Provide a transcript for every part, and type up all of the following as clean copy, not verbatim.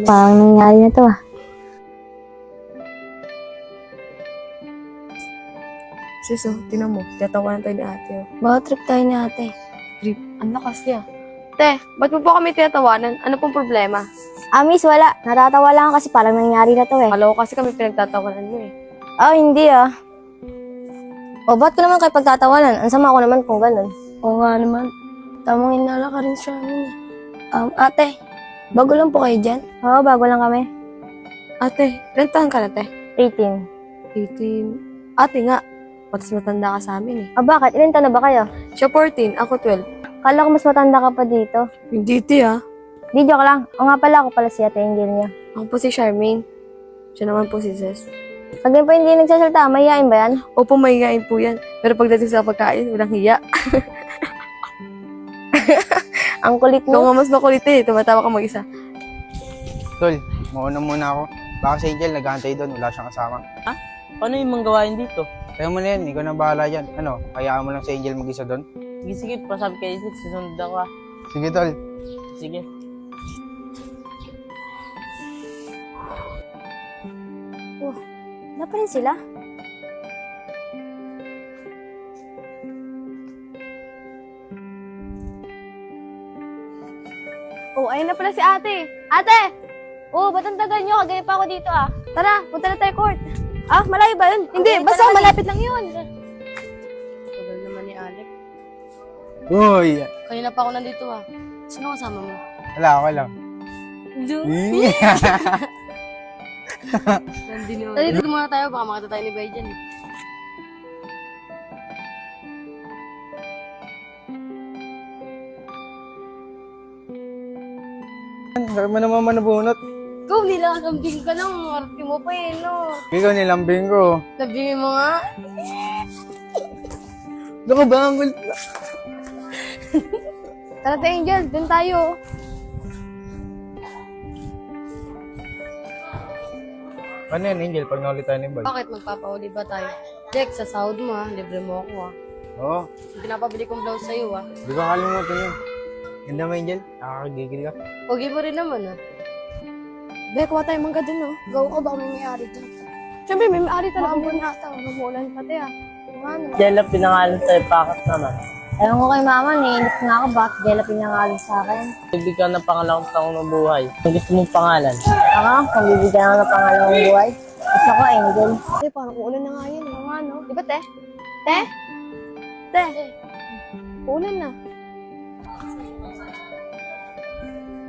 Parang nangyari na to ah. Sis, tinan mo. Tatawanan tayo ni ate. Baka trip tayo ni ate. Trip. Ang lakas niya. Te, ba't mo po kami tinatawanan? Ano pong problema? Miss, wala. Natatawa lang kasi parang nangyari na to eh. Kala ko kasi kami pinagtatawanan mo eh. Hindi ah. Ba't ko naman kayo pagtatawanan? Ang sama ko naman kung ganun. Oo nga naman. Tamang inala ka rin sa amin eh. Ate, bago lang po kayo dyan? Oo, bago lang kami. Ate, ilan taon ka na, te? 18. 18. Ate nga, mas matanda ka sa amin eh. Bakit? Ilan taon na ba kayo? Siya 14, ako 12. Kala ko mas matanda ka pa dito. Hindi, te ah. Di, joke lang. O nga pala, ako pala si Ate Angel niya. Ako po si Charmaine. Siya naman po si Zes. Pag yun po hindi nagsasalta, mahihain ba yan? Opo, mahihain po yan. Pero pagdating sa pagkain, walang hiya. Ang kulit Ikaw mo. nga mas makulit eh. Tumatawa ka mag-isa. Tol, mauna muna ako. Baka si Angel naghahantay doon, wala siyang kasama. Paano yung mga gawain dito? Kaya mo na yan, ikaw na bahala dyan. Ano, hayaan mo lang si Angel mag-isa doon? Sige, sige, pasabi kay Isaac, susunod ako ah. Sige, Tol. Sige. Wala pa rin sila. Ayun na pala si ate. Ate! Ba't ang tagal nyo? Kagaya pa ako dito ah. Tara, punta na tayo court. Malayo ba yun? Hindi, Okay, basta tara, malapit lang yun. Tagal naman ni Alec. Uy! Kanina pa ako nandito ah. Sino kasama mo? Wala, okay lang. Nandito muna tayo, baka makita tayo ni Bay dyan eh. Saan mo naman manabunot? Ikaw, nilalambing ka lang. Arte mo pa eh, no? Ikaw nilambing ko. Lambingin mo nga. Ano ka ba? Ang gulit. Tara tayo, Angel. Doon tayo. Ano yan, Angel, pag naulit tayo ni Bal? Bakit magpapauli ba tayo? Jack, sa sahod mo ah. Libre mo ako ah. Oo, Yung pinapabili kong blouse sa'yo ah. di ko kalimutan yun. Ganda mo, Angel. Nakakagigil ka. Pogi mo rin naman ah. Be, kuha tayo mangga dun oh. Gawa ka baka may may-ari dun. Siyempre, may may-ari talaga. Maambon na ata. Mamulan pati ah. Ano? Jella, pinangalan sa'yo, pakat naman. Ewan ko kay mama, naiinip nga ako. Bakit Jella pinangalan sa akin? Bibigyan ng pangalawang taong ng buhay. Kung gusto mong pangalan. Kung bibigyan ako ng pangalawang buhay, gusto ko Angel. Parang uulan na nga yan. Ano nga no? Di ba, te? Te? Te? Uulan na.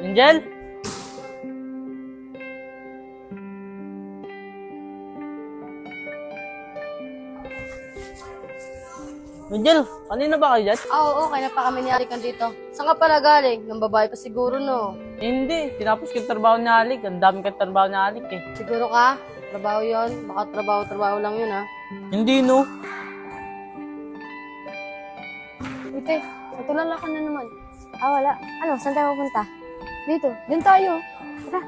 Angel? Angel, kanina ba kayo dyan? Oo, kaya pa kami ni Alikan dito. Saan ka pala galing? Ng babae pa siguro, no? Hindi, tinapos ko yung trabaho ni Alik. Ang dami kong trabaho ni Alik eh. Siguro ka? Trabaho yon. Baka trabaho lang yun, ha? Hindi no. Ite, natulala ka na naman. Wala. Ano, saan tayo pupunta? Dito, din tayo. Tara.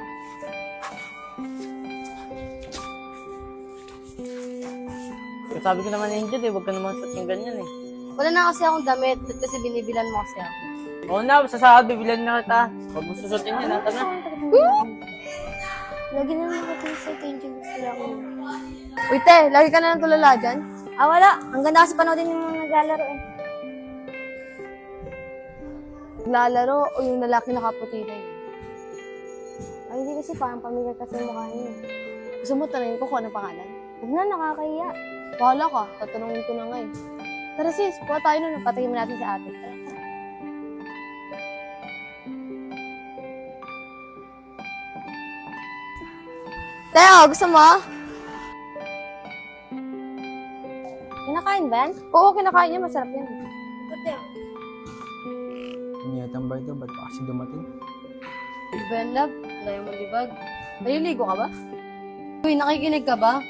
Sabi ko naman Angel eh, huwag ka naman suotin ganyan eh. Wala na kasi akong damit. Kasi binibilan mo kasi ako. Oo na, sa sahod, bibilan na kita. Huwag mo susutin yan, ata na. Lagi na lang natin sa Angel. Gusto ako. Uy, te, lagi ka na nang tulala dyan. Wala. Ang ganda kasi panoodin yung mga naglalaro eh. Naglalaro o yung lalaki nakaputi na yun? Hindi kasi parang pamilya kasi yung mukha niya. Gusto mo tanongin ko kung ano pangalan? Huwag na, nakakahiya. Bahala ka, tatanungin ko na nga eh. Tara sis, kuha tayo nun. Patayin mo natin sa ate. Teo, gusto mo? Kinakain ba yan? Oo, kinakain niya. Masarap yan. Ano yatang ba ito? Ba't pa kasi dumating? Di ba yan, love? Alayo mo libag. Naliligo ka ba? Uy, nakikinig ka ba?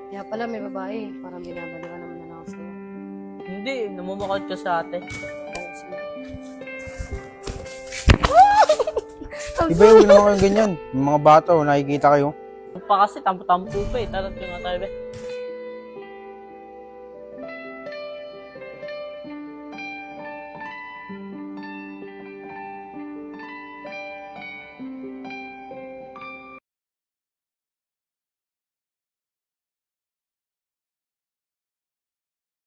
Kaya pala may babae. Parang binabalikan naman na ako sa'yo. Hindi, namumukot ka sa ate. Oo, sige. Di ba yung naman kayong ganyan? Yung mga bata, nakikita kayo. Pa kasi, tampo-tampo pa eh. Tarat ko nga tayo be.